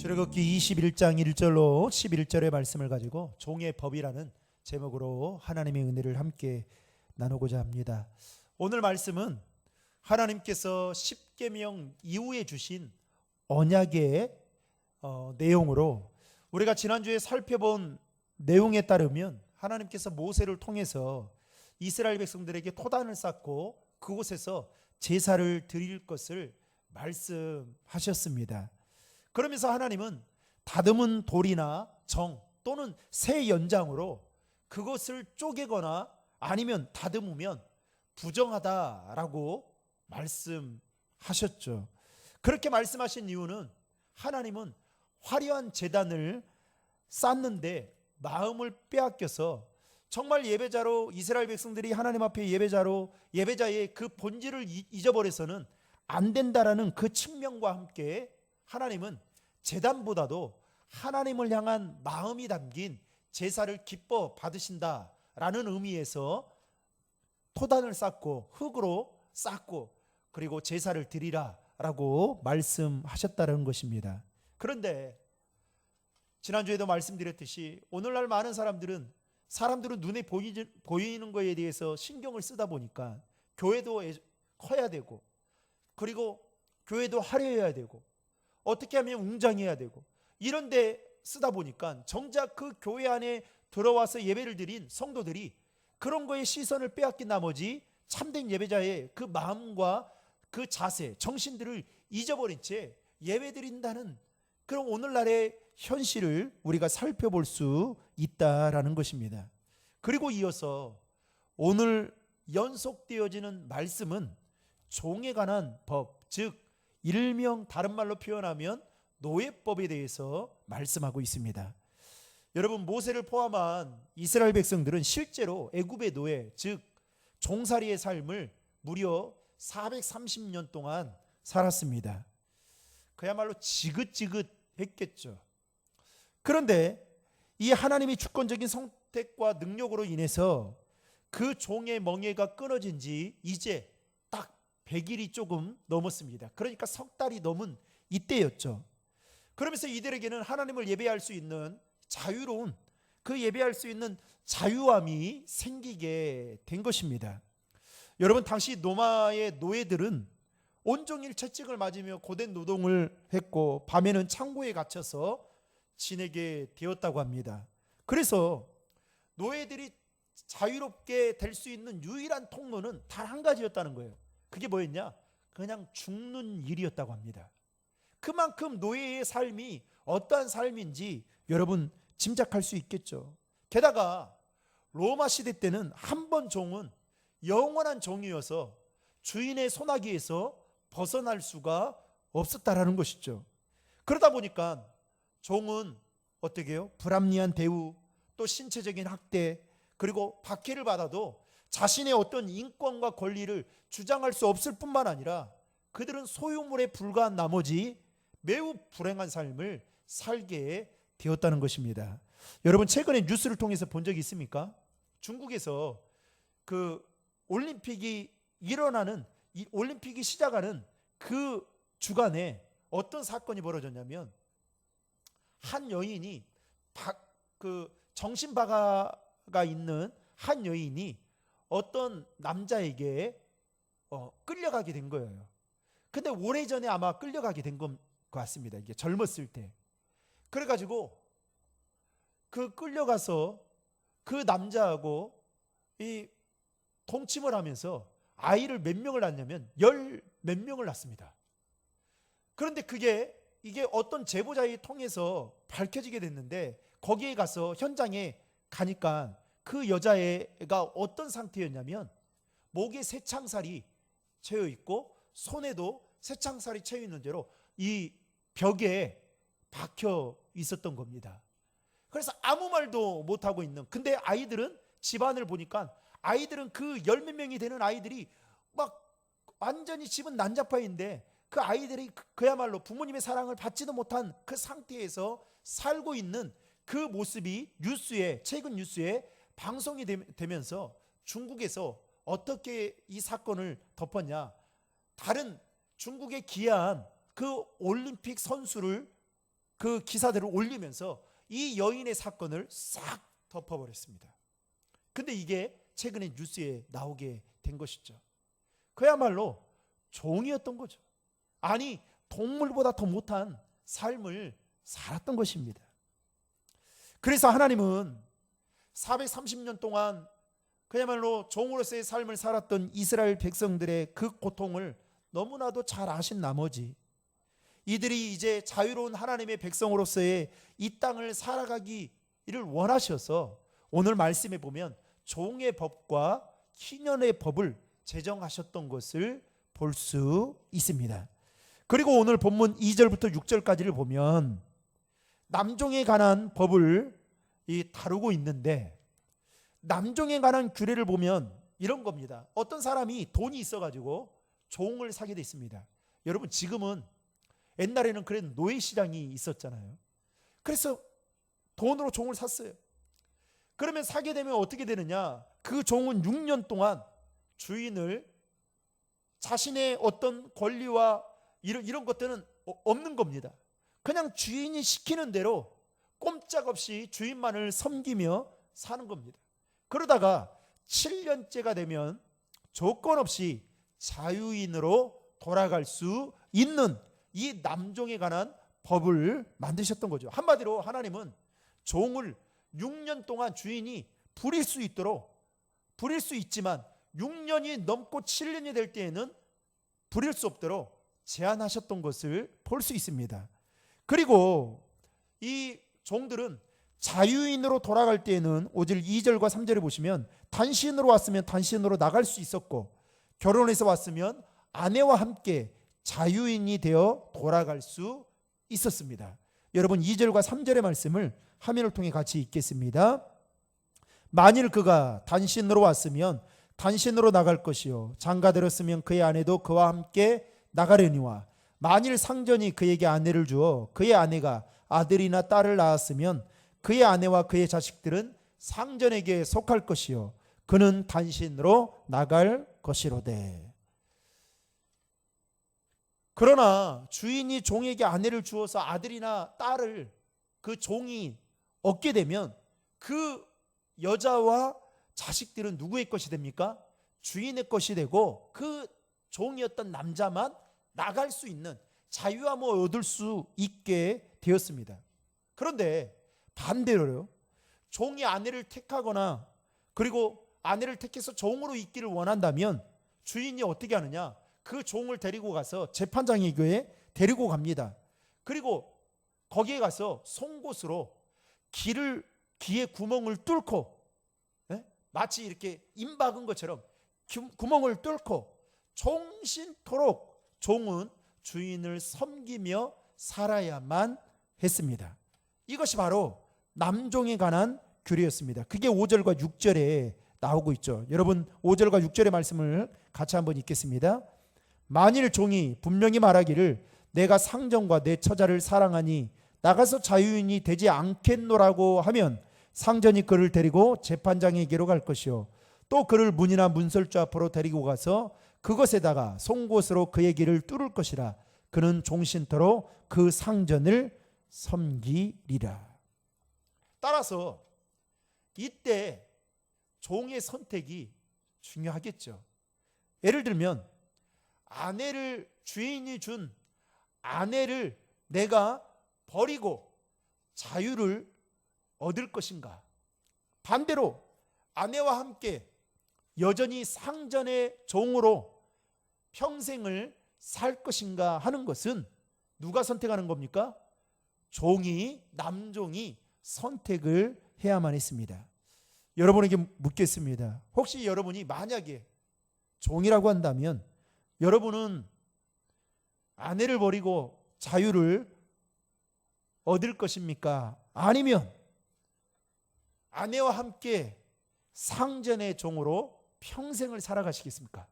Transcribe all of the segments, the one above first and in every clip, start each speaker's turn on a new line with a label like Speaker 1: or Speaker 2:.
Speaker 1: 출애굽기 21장 1절로 11절의 말씀을 가지고 종의 법이라는 제목으로 하나님의 은혜를 함께 나누고자 합니다. 오늘 말씀은 하나님께서 십계명 이후에 주신 언약의 내용으로, 우리가 지난주에 살펴본 내용에 따르면 하나님께서 모세를 통해서 이스라엘 백성들에게 토단을 쌓고 그곳에서 제사를 드릴 것을 말씀하셨습니다. 그러면서 하나님은 다듬은 돌이나 정 또는 새 연장으로 그것을 쪼개거나 아니면 다듬으면 부정하다라고 말씀하셨죠. 그렇게 말씀하신 이유는 하나님은 화려한 제단을 쌓는데 마음을 빼앗겨서 정말 예배자로, 이스라엘 백성들이 하나님 앞에 예배자의 그 본질을 잊어버려서는 안 된다라는 그 측면과 함께 하나님은 제단보다도 하나님을 향한 마음이 담긴 제사를 기뻐 받으신다라는 의미에서 토단을 쌓고 흙으로 쌓고 그리고 제사를 드리라라고 말씀하셨다는 것입니다. 그런데 지난주에도 말씀드렸듯이 오늘날 많은 사람들은 눈에 보이는 거에 대해서 신경을 쓰다 보니까 교회도 커야 되고, 그리고 교회도 화려해야 되고, 어떻게 하면 웅장해야 되고, 이런 데 쓰다 보니까 정작 그 교회 안에 들어와서 예배를 드린 성도들이 그런 거에 시선을 빼앗긴 나머지 참된 예배자의 그 마음과 그 자세, 정신들을 잊어버린 채 예배 드린다는 그런 오늘날의 현실을 우리가 살펴볼 수 있다라는 것입니다. 그리고 이어서 오늘 연속되어지는 말씀은 종에 관한 법, 즉 일명 다른 말로 표현하면 노예법에 대해서 말씀하고 있습니다. 여러분, 모세를 포함한 이스라엘 백성들은 실제로 애굽의 노예, 즉 종살이의 삶을 무려 430년 동안 살았습니다. 그야말로 지긋지긋했겠죠. 그런데 이 하나님의 주권적인 선택과 능력으로 인해서 그 종의 멍에가 끊어진 지 이제 딱 100일이 조금 넘었습니다. 그러니까 석 달이 넘은 이때였죠. 그러면서 이들에게는 하나님을 예배할 수 있는 자유로운, 그 예배할 수 있는 자유함이 생기게 된 것입니다. 여러분, 당시 로마의 노예들은 온종일 채찍을 맞으며 고된 노동을 했고 밤에는 창고에 갇혀서 지내게 되었다고 합니다. 그래서 노예들이 자유롭게 될 수 있는 유일한 통로는 단 한 가지였다는 거예요. 그게 뭐였냐? 그냥 죽는 일이었다고 합니다. 그만큼 노예의 삶이 어떠한 삶인지 여러분 짐작할 수 있겠죠. 게다가 로마 시대 때는 한 번 종은 영원한 종이어서 주인의 손아귀에서 벗어날 수가 없었다라는 것이죠. 그러다 보니까 종은 어떻게 해요? 불합리한 대우, 또 신체적인 학대, 그리고 박해를 받아도 자신의 어떤 인권과 권리를 주장할 수 없을 뿐만 아니라 그들은 소유물에 불과한 나머지 매우 불행한 삶을 살게 되었다는 것입니다. 여러분, 최근에 뉴스를 통해서 본 적이 있습니까? 중국에서 그 올림픽이 시작하는 그 주간에 어떤 사건이 벌어졌냐면, 한 여인이 정신바가가 있는 한 여인이 어떤 남자에게 끌려가게 된 거예요. 근데 오래전에 아마 끌려가게 된 것 같습니다. 이게 젊었을 때. 그래가지고 그 끌려가서 그 남자하고 이 동침을 하면서 아이를 몇 명을 낳냐면 몇 명을 낳습니다. 그런데 이게 어떤 제보자에 통해서 밝혀지게 됐는데, 거기에 가서 현장에 가니까 그 여자애가 어떤 상태였냐면 목에 새창살이 채여 있고 손에도 새창살이 채여 있는 채로 이 벽에 박혀 있었던 겁니다. 그래서 아무 말도 못하고 있는, 근데 아이들은, 집안을 보니까 아이들은 그 열 몇 명이 되는 아이들이 막 완전히 집은 난자파인데 그 아이들이 그야말로 부모님의 사랑을 받지도 못한 그 상태에서 살고 있는 그 모습이 최근 뉴스에 방송이 되면서 중국에서 어떻게 이 사건을 덮었냐? 다른 중국에 기여한 그 올림픽 선수를 그 기사들을 올리면서 이 여인의 사건을 싹 덮어버렸습니다. 근데 이게 최근에 뉴스에 나오게 된 것이죠. 그야말로 종이었던 거죠. 아니, 동물보다 더 못한 삶을 살았던 것입니다. 그래서 하나님은 430년 동안 그야말로 종으로서의 삶을 살았던 이스라엘 백성들의 그 고통을 너무나도 잘 아신 나머지 이들이 이제 자유로운 하나님의 백성으로서의 이 땅을 살아가기를 원하셔서 오늘 말씀에 보면 종의 법과 희년의 법을 제정하셨던 것을 볼 수 있습니다. 그리고 오늘 본문 2절부터 6절까지를 보면 남종에 관한 법을 다루고 있는데, 남종에 관한 규례를 보면 이런 겁니다. 어떤 사람이 돈이 있어가지고 종을 사게 돼 있습니다. 여러분, 지금은, 옛날에는 그런 노예시장이 있었잖아요. 그래서 돈으로 종을 샀어요. 그러면 사게 되면 어떻게 되느냐, 그 종은 6년 동안 주인을, 자신의 어떤 권리와 이런 것들은 없는 겁니다. 그냥 주인이 시키는 대로 꼼짝없이 주인만을 섬기며 사는 겁니다. 그러다가 7년째가 되면 조건 없이 자유인으로 돌아갈 수 있는 이 남종에 관한 법을 만드셨던 거죠. 한마디로 하나님은 종을 6년 동안 주인이 부릴 수 있도록, 부릴 수 있지만 6년이 넘고 7년이 될 때에는 부릴 수 없도록 제한하셨던 것을 볼 수 있습니다. 그리고 이 종들은 자유인으로 돌아갈 때에는 5절 2절과 3절에 보시면 단신으로 왔으면 단신으로 나갈 수 있었고, 결혼해서 왔으면 아내와 함께 자유인이 되어 돌아갈 수 있었습니다. 여러분, 2절과 3절의 말씀을 화면을 통해 같이 읽겠습니다. 만일 그가 단신으로 왔으면 단신으로 나갈 것이요, 장가들었으면 그의 아내도 그와 함께 나가려니와, 만일 상전이 그에게 아내를 주어 그의 아내가 아들이나 딸을 낳았으면 그의 아내와 그의 자식들은 상전에게 속할 것이요, 그는 단신으로 나갈 것이로되. 그러나 주인이 종에게 아내를 주어서 아들이나 딸을 그 종이 얻게 되면 그 여자와 자식들은 누구의 것이 됩니까? 주인의 것이 되고, 그 종이었던 남자만 나갈 수 있는 자유함을 얻을 수 있게 되었습니다. 그런데 반대로요, 종이 아내를 택하거나 그리고 아내를 택해서 종으로 있기를 원한다면 주인이 어떻게 하느냐, 그 종을 데리고 가서 재판장에게 데리고 갑니다. 그리고 거기에 가서 송곳으로 귀에 구멍을 뚫고, 마치 이렇게 임 박은 것처럼 구멍을 뚫고 종신토록 종은 주인을 섬기며 살아야만 했습니다. 이것이 바로 남종에 관한 규례였습니다. 그게 5절과 6절에 나오고 있죠. 여러분, 5절과 6절의 말씀을 같이 한번 읽겠습니다. 만일 종이 분명히 말하기를 내가 상전과 내 처자를 사랑하니 나가서 자유인이 되지 않겠노라고 하면 상전이 그를 데리고 재판장에게로 갈 것이요, 또 그를 문이나 문설주 앞으로 데리고 가서 그것에다가 송곳으로 그의 길을 뚫을 것이라. 그는 종신토로 그 상전을 섬기리라. 따라서 이때 종의 선택이 중요하겠죠. 예를 들면 아내를, 주인이 준 아내를 내가 버리고 자유를 얻을 것인가, 반대로 아내와 함께 여전히 상전의 종으로 평생을 살 것인가 하는 것은 누가 선택하는 겁니까? 남종이 선택을 해야만 했습니다. 여러분에게 묻겠습니다. 혹시 여러분이 만약에 종이라고 한다면 여러분은 아내를 버리고 자유를 얻을 것입니까? 아니면 아내와 함께 상전의 종으로 평생을 살아가시겠습니까?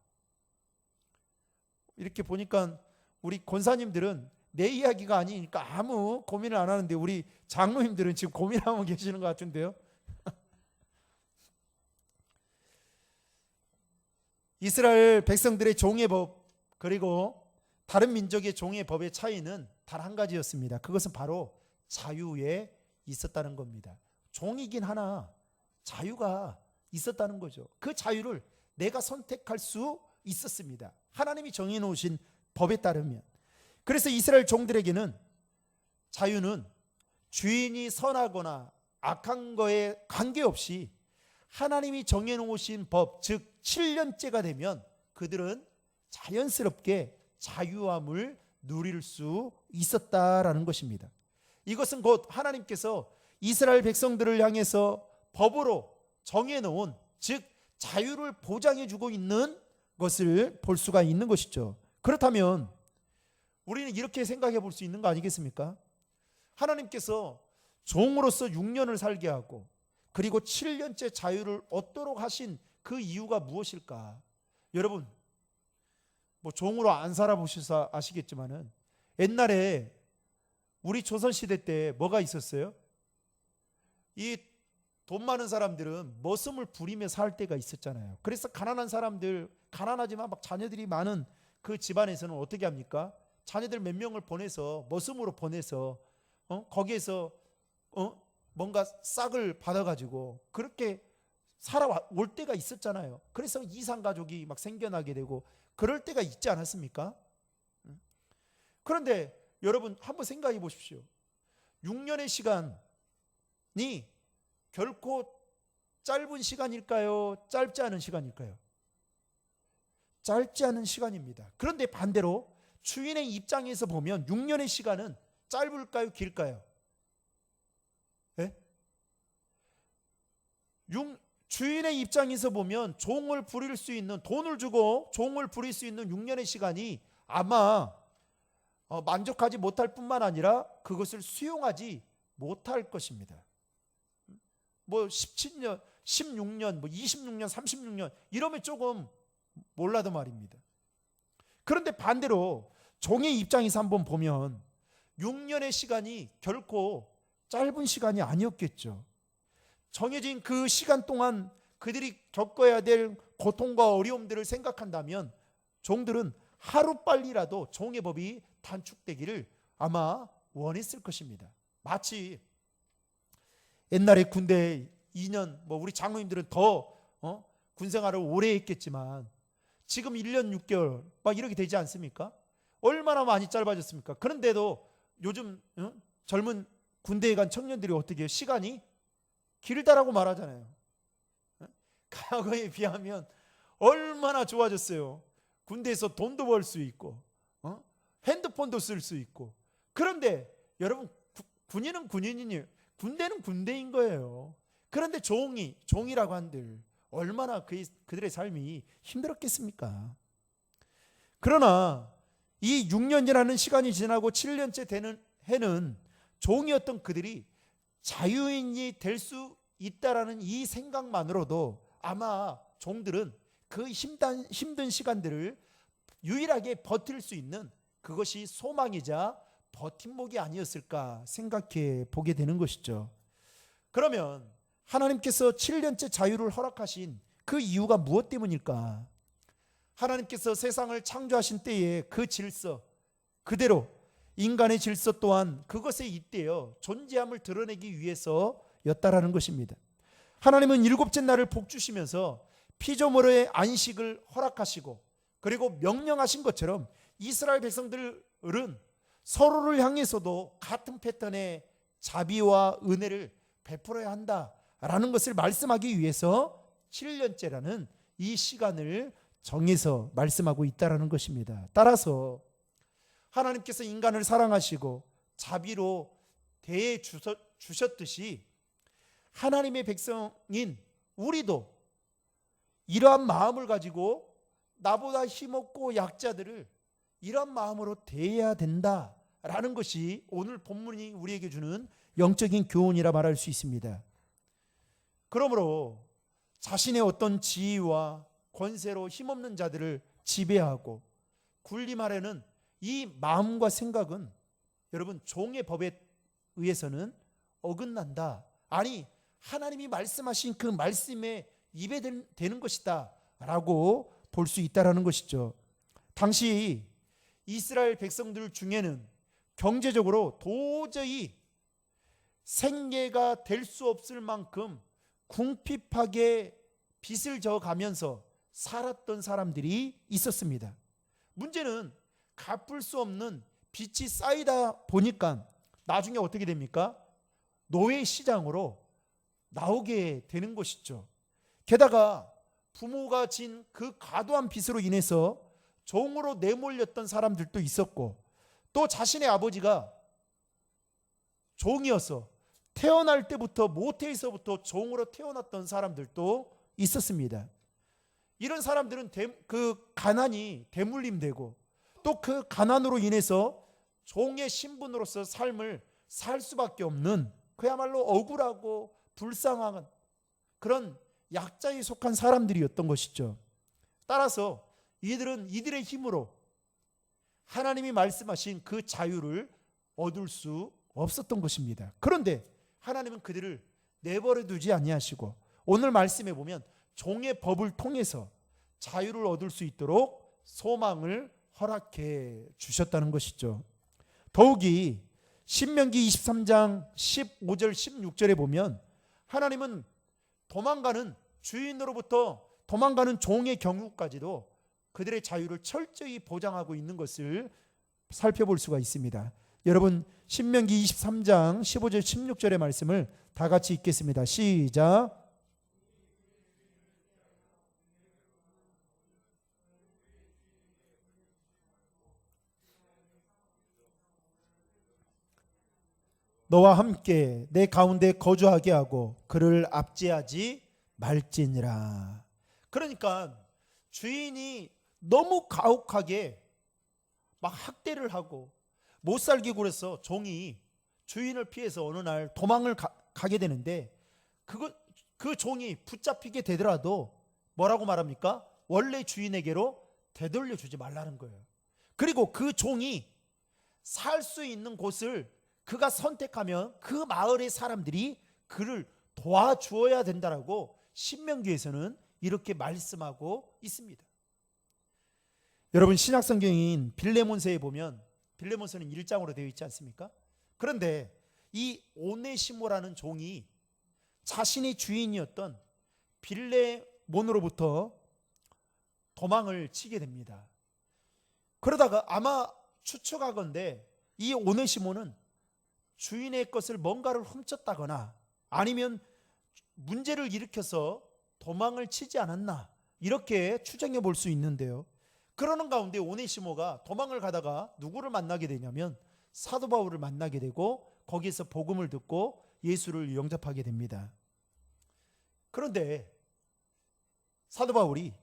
Speaker 1: 이렇게 보니까 우리 권사님들은 내 이야기가 아니니까 아무 고민을 안 하는데, 우리 장로님들은 지금 고민하고 계시는 것 같은데요. 이스라엘 백성들의 종의 법, 그리고 다른 민족의 종의 법의 차이는 단 한 가지였습니다. 그것은 바로 자유에 있었다는 겁니다. 종이긴 하나 자유가 있었다는 거죠. 그 자유를 내가 선택할 수 있었습니다. 하나님이 정해놓으신 법에 따르면. 그래서 이스라엘 종들에게는 자유는 주인이 선하거나 악한 거에 관계없이 하나님이 정해놓으신 법, 즉 7년째가 되면 그들은 자연스럽게 자유함을 누릴 수 있었다라는 것입니다. 이것은 곧 하나님께서 이스라엘 백성들을 향해서 법으로 정해놓은, 즉 자유를 보장해주고 있는 것을 볼 수가 있는 것이죠. 그렇다면 우리는 이렇게 생각해 볼 수 있는 거 아니겠습니까? 하나님께서 종으로서 6년을 살게 하고 그리고 7년째 자유를 얻도록 하신 그 이유가 무엇일까? 여러분, 뭐 종으로 안 살아보셔서 아시겠지만은 옛날에 우리 조선시대 때 뭐가 있었어요? 이 돈 많은 사람들은 머슴을 부리며 살 때가 있었잖아요. 그래서 가난한 사람들, 가난하지만 막 자녀들이 많은 그 집안에서는 어떻게 합니까? 자녀들 몇 명을 보내서 머슴으로 보내서 거기에서 뭔가 싹을 받아가지고 그렇게 살아올 때가 있었잖아요. 그래서 이산가족이 막 생겨나게 되고 그럴 때가 있지 않았습니까? 그런데 여러분 한번 생각해 보십시오. 6년의 시간이 결코 짧은 시간일까요? 짧지 않은 시간일까요? 짧지 않은 시간입니다. 그런데 반대로 주인의 입장에서 보면 6년의 시간은 짧을까요? 길까요? 네? 주인의 입장에서 보면 종을 부릴 수 있는, 돈을 주고 종을 부릴 수 있는 6년의 시간이 아마 만족하지 못할 뿐만 아니라 그것을 수용하지 못할 것입니다. 뭐 17년, 16년, 뭐 26년, 36년 이러면 조금 몰라도 말입니다. 그런데 반대로 종의 입장에서 한번 보면 6년의 시간이 결코 짧은 시간이 아니었겠죠. 정해진 그 시간 동안 그들이 겪어야 될 고통과 어려움들을 생각한다면 종들은 하루빨리라도 종의 법이 단축되기를 아마 원했을 것입니다. 마치 옛날에 군대 2년, 뭐 우리 장로님들은 더 군생활을 오래 했겠지만 지금 1년 6개월 막 이렇게 되지 않습니까? 얼마나 많이 짧아졌습니까? 그런데도 요즘 젊은 군대에 간 청년들이 어떻게 해요? 시간이 길다라고 말하잖아요. 과거에 비하면 얼마나 좋아졌어요. 군대에서 돈도 벌 수 있고 핸드폰도 쓸 수 있고. 그런데 여러분 군인은 군인이니 군대는 군대인 거예요. 그런데 종이라고 한들 얼마나 그들의 삶이 힘들었겠습니까? 그러나 이 6년이라는 시간이 지나고 7년째 되는 해는 종이었던 그들이 자유인이 될 수 있다라는 이 생각만으로도 아마 종들은 그 힘든 시간들을 유일하게 버틸 수 있는 그것이 소망이자 버팀목이 아니었을까 생각해 보게 되는 것이죠. 그러면 하나님께서 7년째 자유를 허락하신 그 이유가 무엇 때문일까? 하나님께서 세상을 창조하신 때에 그 질서 그대로 인간의 질서 또한 그것에 잇대어 존재함을 드러내기 위해서였다라는 것입니다. 하나님은 7째 날을 복주시면서 피조물의 안식을 허락하시고 그리고 명령하신 것처럼 이스라엘 백성들은 서로를 향해서도 같은 패턴의 자비와 은혜를 베풀어야 한다라는 것을 말씀하기 위해서 7년째라는 이 시간을 정해서 말씀하고 있다라는 것입니다. 따라서 하나님께서 인간을 사랑하시고 자비로 대해 주셨듯이 하나님의 백성인 우리도 이러한 마음을 가지고 나보다 힘없고 약자들을 이런 마음으로 대해야 된다라는 것이 오늘 본문이 우리에게 주는 영적인 교훈이라 말할 수 있습니다. 그러므로 자신의 어떤 지위와 권세로 힘없는 자들을 지배하고 군림하려는 이 마음과 생각은 여러분 종의 법에 의해서는 어긋난다. 아니 하나님이 말씀하신 그 말씀에 입에 되는 것이다 라고 볼 수 있다라는 것이죠. 당시 이스라엘 백성들 중에는 경제적으로 도저히 생계가 될 수 없을 만큼 궁핍하게 빚을 져가면서 살았던 사람들이 있었습니다. 문제는 갚을 수 없는 빚이 쌓이다 보니까 나중에 어떻게 됩니까? 노예 시장으로 나오게 되는 것이죠. 게다가 부모가 진 그 과도한 빚으로 인해서 종으로 내몰렸던 사람들도 있었고, 또 자신의 아버지가 종이어서 태어날 때부터 모태에서부터 종으로 태어났던 사람들도 있었습니다. 이런 사람들은 그 가난이 대물림되고, 또 그 가난으로 인해서 종의 신분으로서 삶을 살 수밖에 없는, 그야말로 억울하고 불쌍한 그런 약자에 속한 사람들이었던 것이죠. 따라서 이들은 이들의 힘으로 하나님이 말씀하신 그 자유를 얻을 수 없었던 것입니다. 그런데 하나님은 그들을 내버려 두지 아니하시고 오늘 말씀에 보면 종의 법을 통해서 자유를 얻을 수 있도록 소망을 허락해 주셨다는 것이죠. 더욱이 신명기 23장 15절 16절에 보면 하나님은 도망가는 주인으로부터 도망가는 종의 경우까지도 그들의 자유를 철저히 보장하고 있는 것을 살펴볼 수가 있습니다. 여러분, 신명기 23장 15절 16절의 말씀을 다 같이 읽겠습니다. 시작. 너와 함께 내 가운데 거주하게 하고 그를 압제하지 말지니라. 그러니까 주인이 너무 가혹하게 막 학대를 하고 못 살게 굴해서 종이 주인을 피해서 어느 날 도망을 가게 되는데, 그 종이 붙잡히게 되더라도 뭐라고 말합니까? 원래 주인에게로 되돌려 주지 말라는 거예요. 그리고 그 종이 살 수 있는 곳을 그가 선택하면 그 마을의 사람들이 그를 도와주어야 된다라고 신명기에서는 이렇게 말씀하고 있습니다. 여러분, 신약성경인 빌레몬서에 보면, 빌레몬서는 1장으로 되어 있지 않습니까? 그런데 이 오네시모라는 종이 자신의 주인이었던 빌레몬으로부터 도망을 치게 됩니다. 그러다가 아마 추측하건대 이 오네시모는 주인의 것을 뭔가를 훔쳤다거나 아니면 문제를 일으켜서 도망을 치지 않았나, 이렇게 추정해 볼 수 있는데요. 그러는 가운데 오네시모가 도망을 가다가 누구를 만나게 되냐면 사도 바울을 만나게 되고 거기에서 복음을 듣고 예수를 영접하게 됩니다. 그런데 사도 바울이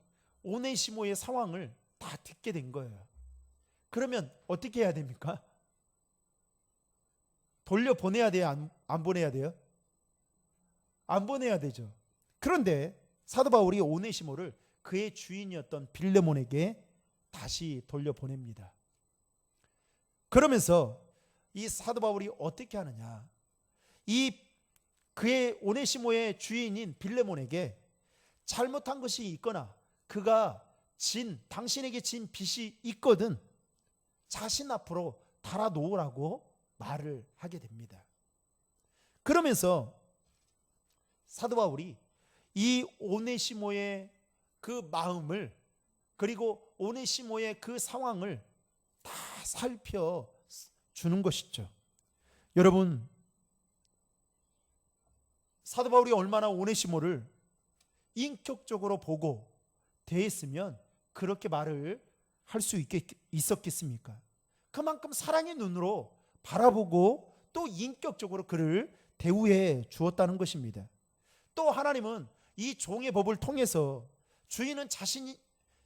Speaker 1: 오네시모의 상황을 다 듣게 된 거예요. 그러면 어떻게 해야 됩니까? 돌려보내야 돼요? 안 보내야 돼요? 안 보내야 되죠. 그런데 사도 바울이 오네시모를 그의 주인이었던 빌레몬에게 다시 돌려보냅니다. 그러면서 이 사도 바울이 어떻게 하느냐, 그의 오네시모의 주인인 빌레몬에게 잘못한 것이 있거나 그가 당신에게 진 빚이 있거든 자신 앞으로 달아놓으라고 말을 하게 됩니다. 그러면서 사도 바울이 이 오네시모의 그 마음을, 그리고 오네시모의 그 상황을 다 살펴주는 것이죠. 여러분, 사도 바울이 얼마나 오네시모를 인격적으로 보고 대했으면 그렇게 말을 할 수 있었겠습니까? 그만큼 사랑의 눈으로 바라보고 또 인격적으로 그를 대우해 주었다는 것입니다. 또 하나님은 이 종의 법을 통해서 주인은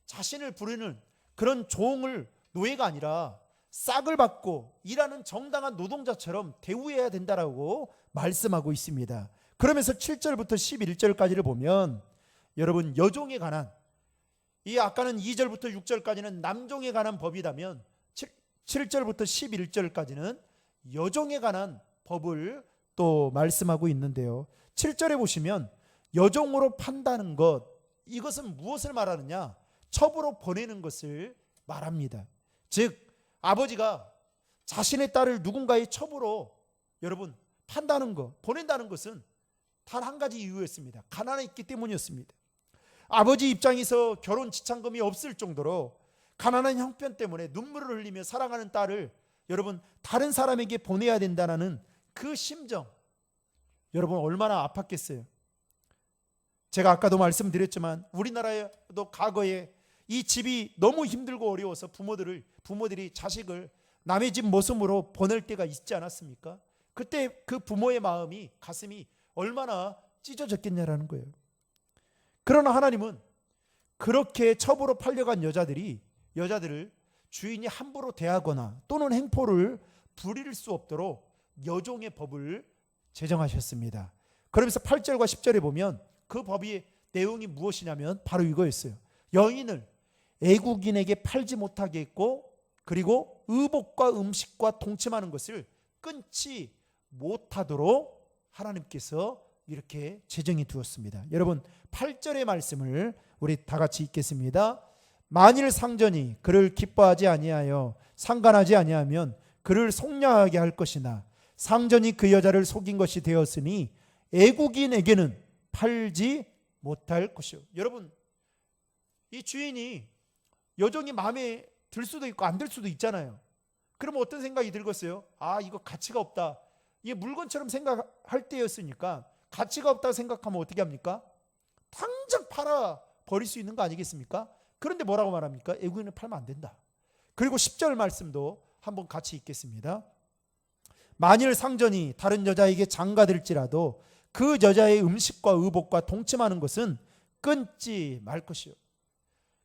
Speaker 1: 자신을 부르는 그런 종을 노예가 아니라 싹을 받고 일하는 정당한 노동자처럼 대우해야 된다라고 말씀하고 있습니다. 그러면서 7절부터 11절까지를 보면 여러분, 여종에 관한, 이 아까는 2절부터 6절까지는 남종에 관한 법이라면 7절부터 11절까지는 여종에 관한 법을 또 말씀하고 있는데요. 7절에 보시면 여종으로 판다는 것, 이것은 무엇을 말하느냐? 첩으로 보내는 것을 말합니다. 즉 아버지가 자신의 딸을 누군가의 첩으로 여러분 판다는 것, 보낸다는 것은 단 한 가지 이유였습니다. 가난했기 때문이었습니다. 아버지 입장에서 결혼 지참금이 없을 정도로 가난한 형편 때문에 눈물을 흘리며 사랑하는 딸을 여러분 다른 사람에게 보내야 된다는 그 심정, 여러분 얼마나 아팠겠어요. 제가 아까도 말씀드렸지만 우리나라에도 과거에 이 집이 너무 힘들고 어려워서 부모들이 자식을 남의 집 모습으로 보낼 때가 있지 않았습니까? 그때 그 부모의 마음이, 가슴이 얼마나 찢어졌겠냐라는 거예요. 그러나 하나님은 그렇게 첩으로 팔려간 여자들을 주인이 함부로 대하거나 또는 행포를 부릴 수 없도록 여종의 법을 제정하셨습니다. 그러면서 8절과 10절에 보면 그 법의 내용이 무엇이냐면 바로 이거였어요. 여인을 애국인에게 팔지 못하게 했고, 그리고 의복과 음식과 동침하는 것을 끊지 못하도록 하나님께서 이렇게 제정해 두었습니다. 여러분 8절의 말씀을 우리 다 같이 읽겠습니다. 만일 상전이 그를 기뻐하지 아니하여 상관하지 아니하면 그를 속량하게 할 것이나 상전이 그 여자를 속인 것이 되었으니 애국인에게는 팔지 못할 것이요. 여러분 이 주인이 여종이 마음에 들 수도 있고 안 들 수도 있잖아요. 그러면 어떤 생각이 들겠어요? 아, 이거 가치가 없다. 이게 물건처럼 생각할 때였으니까 가치가 없다고 생각하면 어떻게 합니까? 당장 팔아 버릴 수 있는 거 아니겠습니까? 그런데 뭐라고 말합니까? 애국인을 팔면 안 된다. 그리고 10절 말씀도 한번 같이 읽겠습니다. 만일 상전이 다른 여자에게 장가들지라도 그 여자의 음식과 의복과 동침하는 것은 끊지 말 것이요.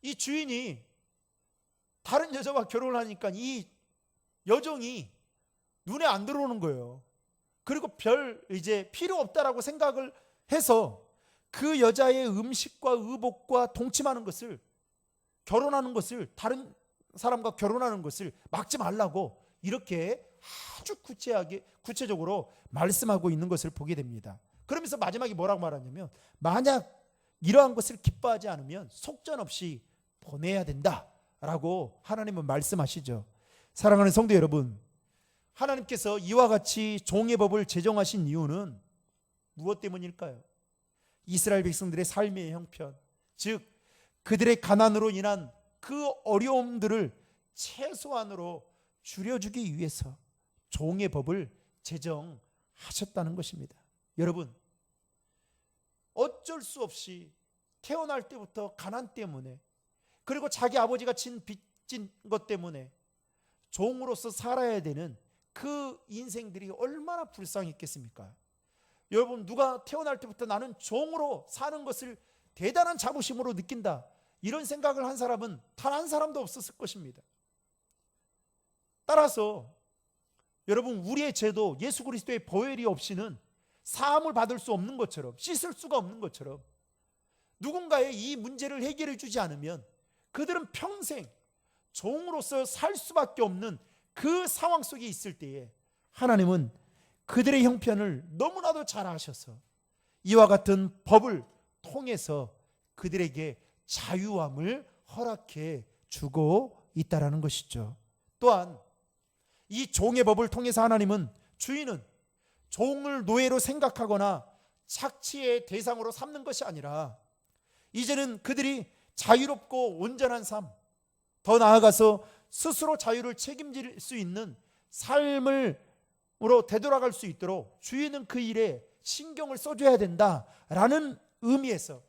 Speaker 1: 이 주인이 다른 여자와 결혼을 하니까 이 여종이 눈에 안 들어오는 거예요. 그리고 별 이제 필요 없다라고 생각을 해서 그 여자의 음식과 의복과 동침하는 것을, 결혼하는 것을, 다른 사람과 결혼하는 것을 막지 말라고 이렇게 아주 구체적으로 말씀하고 있는 것을 보게 됩니다. 그러면서 마지막에 뭐라고 말하냐면 만약 이러한 것을 기뻐하지 않으면 속전없이 보내야 된다라고 하나님은 말씀하시죠. 사랑하는 성도 여러분, 하나님께서 이와 같이 종의 법을 제정하신 이유는 무엇 때문일까요? 이스라엘 백성들의 삶의 형편, 즉 그들의 가난으로 인한 그 어려움들을 최소한으로 줄여주기 위해서 종의 법을 제정하셨다는 것입니다. 여러분, 어쩔 수 없이 태어날 때부터 가난 때문에, 그리고 자기 아버지가 빚진 것 때문에 종으로서 살아야 되는 그 인생들이 얼마나 불쌍했겠습니까? 여러분, 누가 태어날 때부터 나는 종으로 사는 것을 대단한 자부심으로 느낀다, 이런 생각을 한 사람은 단 한 사람도 없었을 것입니다. 따라서 여러분, 우리의 죄도 예수 그리스도의 보혈이 없이는 사함을 받을 수 없는 것처럼, 씻을 수가 없는 것처럼, 누군가의 이 문제를 해결해 주지 않으면 그들은 평생 종으로서 살 수밖에 없는 그 상황 속에 있을 때에 하나님은 그들의 형편을 너무나도 잘 아셔서 이와 같은 법을 통해서 그들에게 자유함을 허락해 주고 있다라는 것이죠. 또한 이 종의 법을 통해서 하나님은 주인은 종을 노예로 생각하거나 착취의 대상으로 삼는 것이 아니라 이제는 그들이 자유롭고 온전한 삶, 더 나아가서 스스로 자유를 책임질 수 있는 삶으로 되돌아갈 수 있도록 주인은 그 일에 신경을 써줘야 된다라는 의미에서,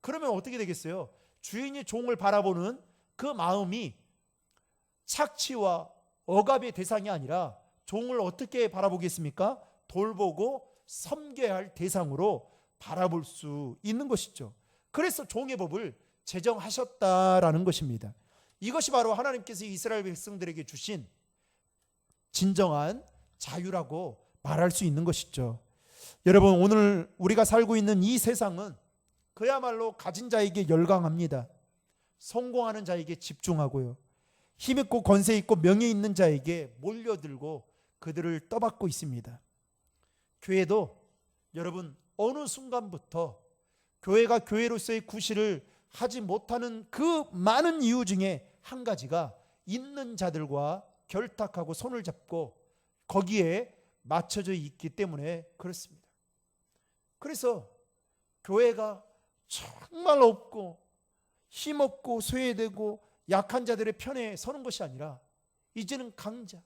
Speaker 1: 그러면 어떻게 되겠어요? 주인이 종을 바라보는 그 마음이 착취와 억압의 대상이 아니라 종을 어떻게 바라보겠습니까? 돌보고 섬겨야 할 대상으로 바라볼 수 있는 것이죠. 그래서 종의 법을 제정하셨다라는 것입니다. 이것이 바로 하나님께서 이스라엘 백성들에게 주신 진정한 자유라고 말할 수 있는 것이죠. 여러분, 오늘 우리가 살고 있는 이 세상은 그야말로 가진 자에게 열광합니다. 성공하는 자에게 집중하고요, 힘있고 권세 있고 명예 있는 자에게 몰려들고 그들을 떠받고 있습니다. 교회도 여러분, 어느 순간부터 교회가 교회로서의 구실을 하지 못하는 그 많은 이유 중에 한 가지가 있는 자들과 결탁하고 손을 잡고 거기에 맞춰져 있기 때문에 그렇습니다. 그래서 교회가 정말 없고 힘없고 소외되고 약한 자들의 편에 서는 것이 아니라 이제는 강자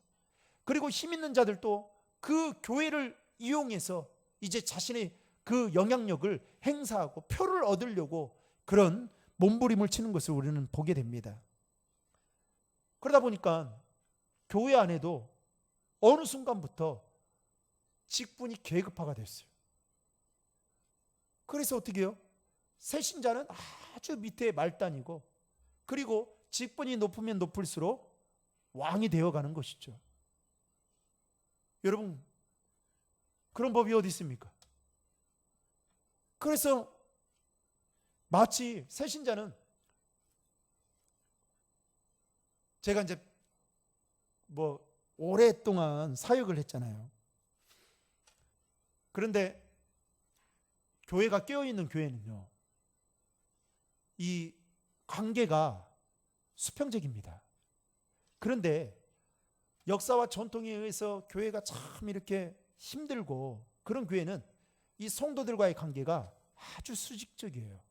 Speaker 1: 그리고 힘 있는 자들도 그 교회를 이용해서 이제 자신의 그 영향력을 행사하고 표를 얻으려고 그런 몸부림을 치는 것을 우리는 보게 됩니다. 그러다 보니까 교회 안에도 어느 순간부터 직분이 계급화가 됐어요. 그래서 어떻게 해요? 새신자는 아주 밑에 말단이고 그리고 직분이 높으면 높을수록 왕이 되어가는 것이죠. 여러분 그런 법이 어디 있습니까? 그래서 마치 새신자는 제가 이제 뭐 오랫동안 사역을 했잖아요. 그런데 교회가 깨어있는 교회는요, 이 관계가 수평적입니다. 그런데 역사와 전통에 의해서 교회가 참 이렇게 힘들고 그런 교회는 이 성도들과의 관계가 아주 수직적이에요.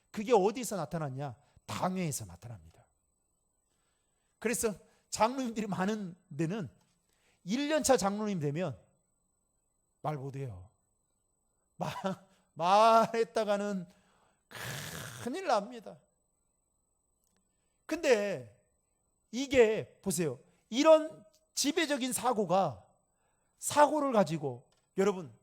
Speaker 1: 그게 어디서 나타났냐? 당회에서 나타납니다. 그래서 장로님들이 많은 데는 1년차 장로님 되면 말 못해요. 말했다가는 큰일 납니다. 근데 이게 보세요. 이런 지배적인 사고를 가지고 여러분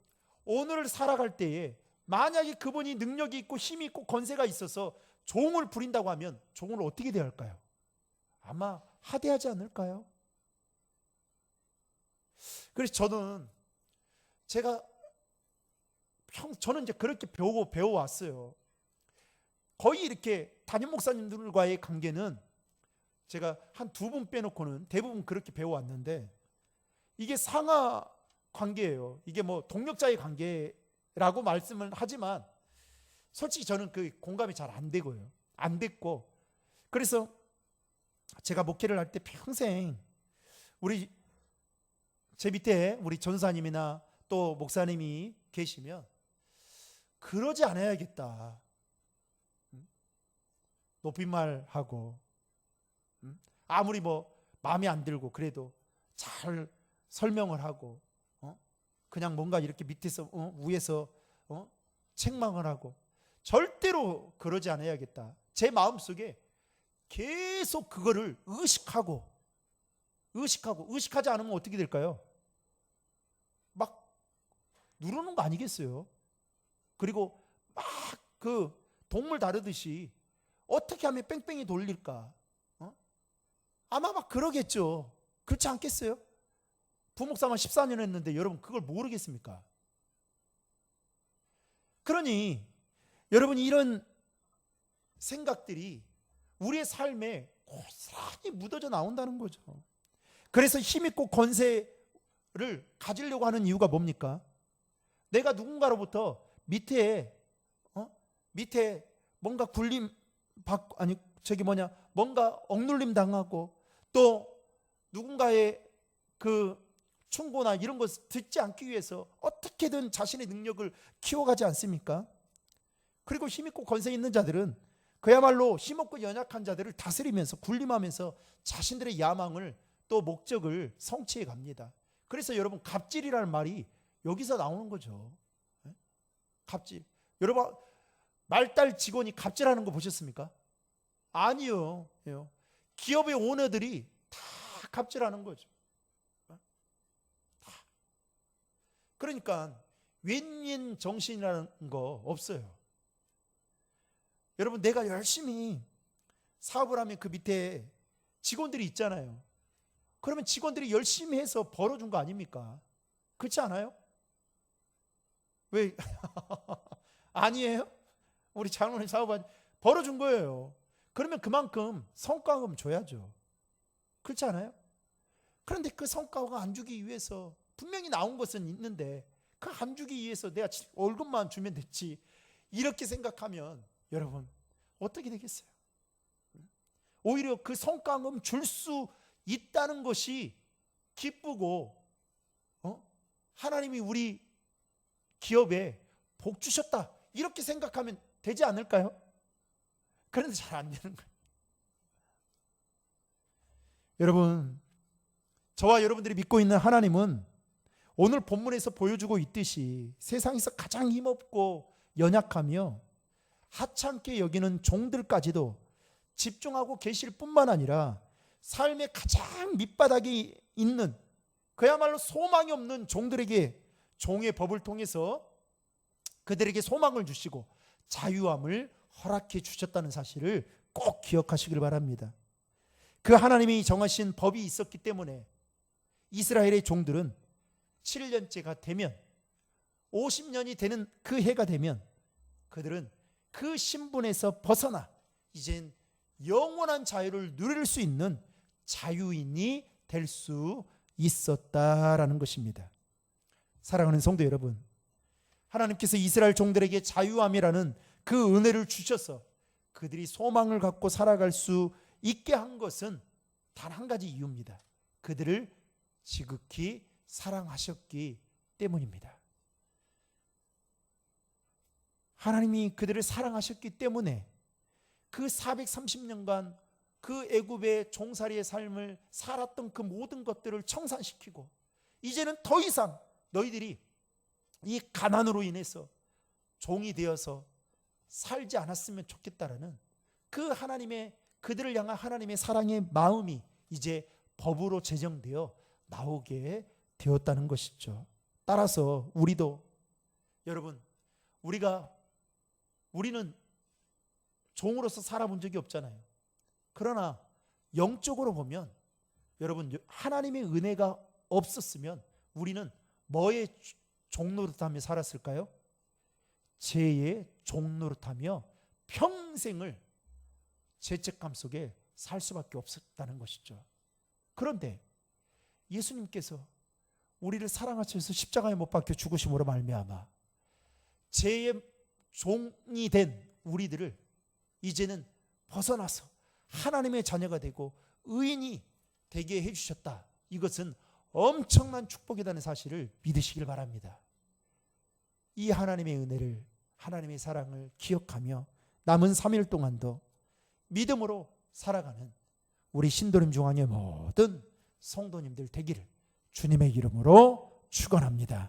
Speaker 1: 오늘을 살아갈 때에 만약에 그분이 능력이 있고 힘이 있고 권세가 있어서 종을 부린다고 하면 종을 어떻게 대할까요? 아마 하대하지 않을까요? 그래서 저는 이제 그렇게 배워왔어요. 거의 이렇게 담임 목사님들과의 관계는 제가 한 2분 빼놓고는 대부분 그렇게 배워왔는데 이게 상하 관계예요. 이게 뭐 동력자의 관계라고 말씀을 하지만 솔직히 저는 그 공감이 잘 안 되고요. 안 됐고 그래서 제가 목회를 할 때 평생 제 밑에 우리 전사님이나 또 목사님이 계시면 그러지 않아야겠다. 높임말하고 아무리 뭐 마음에 안 들고 그래도 잘 설명을 하고 그냥 뭔가 이렇게 밑에서 위에서 책망을 하고 절대로 그러지 않아야겠다. 제 마음속에 계속 그거를 의식하지 않으면 어떻게 될까요? 막 누르는 거 아니겠어요? 그리고 막 그 동물 다루듯이 어떻게 하면 뺑뺑이 돌릴까? 아마 막 그러겠죠. 그렇지 않겠어요? 부목사만 14년 했는데 여러분 그걸 모르겠습니까? 그러니 여러분 이런 생각들이 우리의 삶에 고스란히 묻어져 나온다는 거죠. 그래서 힘있고 권세를 가지려고 하는 이유가 뭡니까? 내가 누군가로부터 밑에 뭔가 뭔가 억눌림 당하고 또 누군가의 그 충고나 이런 것을 듣지 않기 위해서 어떻게든 자신의 능력을 키워가지 않습니까? 그리고 힘있고 권세 있는 자들은 그야말로 힘없고 연약한 자들을 다스리면서 군림하면서 자신들의 야망을 또 목적을 성취해 갑니다. 그래서 여러분 갑질이라는 말이 여기서 나오는 거죠. 갑질. 여러분 말달 직원이 갑질하는 거 보셨습니까? 아니요. 기업의 오너들이 다 갑질하는 거죠. 다. 그러니까 윈윈 정신이라는 거 없어요. 여러분 내가 열심히 사업을 하면 그 밑에 직원들이 있잖아요. 그러면 직원들이 열심히 해서 벌어준 거 아닙니까? 그렇지 않아요? 왜? 아니에요? 우리 장로님 사업한 벌어준 거예요. 그러면 그만큼 성과금 줘야죠. 그렇지 않아요? 그런데 그 성과가 안 주기 위해서 분명히 나온 것은 있는데 그 안 주기 위해서 내가 월급만 주면 됐지 이렇게 생각하면 여러분 어떻게 되겠어요? 오히려 그 성과금 줄 수 있다는 것이 기쁘고 하나님이 우리 기업에 복 주셨다 이렇게 생각하면 되지 않을까요? 그런데 잘 안 되는 거예요. 여러분, 저와 여러분들이 믿고 있는 하나님은 오늘 본문에서 보여주고 있듯이 세상에서 가장 힘없고 연약하며 하찮게 여기는 종들까지도 집중하고 계실 뿐만 아니라 삶의 가장 밑바닥에 있는 그야말로 소망이 없는 종들에게 종의 법을 통해서 그들에게 소망을 주시고 자유함을 허락해 주셨다는 사실을 꼭 기억하시길 바랍니다. 그 하나님이 정하신 법이 있었기 때문에 이스라엘의 종들은 7년째가 되면 50년이 되는 그 해가 되면 그들은 그 신분에서 벗어나 이젠 영원한 자유를 누릴 수 있는 자유인이 될 수 있었다라는 것입니다. 사랑하는 성도 여러분, 하나님께서 이스라엘 종들에게 자유함이라는 그 은혜를 주셔서 그들이 소망을 갖고 살아갈 수 있게 한 것은 단 한 가지 이유입니다. 그들을 지극히 사랑하셨기 때문입니다. 하나님이 그들을 사랑하셨기 때문에 그 430년간 그 애굽의 종살이의 삶을 살았던 그 모든 것들을 청산시키고 이제는 더 이상 너희들이 이 가난으로 인해서 종이 되어서 살지 않았으면 좋겠다라는 그 하나님의 그들을 향한 하나님의 사랑의 마음이 이제 법으로 제정되어 나오게 되었다는 것이죠. 따라서 우리도 여러분 우리는 종으로서 살아본 적이 없잖아요. 그러나 영적으로 보면 여러분 하나님의 은혜가 없었으면 우리는 뭐의 종노릇하며 살았을까요? 죄의 종노릇하며 평생을 죄책감 속에 살 수밖에 없었다는 것이죠. 그런데 예수님께서 우리를 사랑하셔서 십자가에 못 박혀 죽으심으로 말미암아 죄의 종이 된 우리들을 이제는 벗어나서 하나님의 자녀가 되고 의인이 되게 해주셨다. 이것은 엄청난 축복이라는 사실을 믿으시길 바랍니다. 이 하나님의 은혜를, 하나님의 사랑을 기억하며 남은 3일 동안도 믿음으로 살아가는 우리 신도림 중앙의 모든 성도님들 되기를 주님의 이름으로 축원합니다.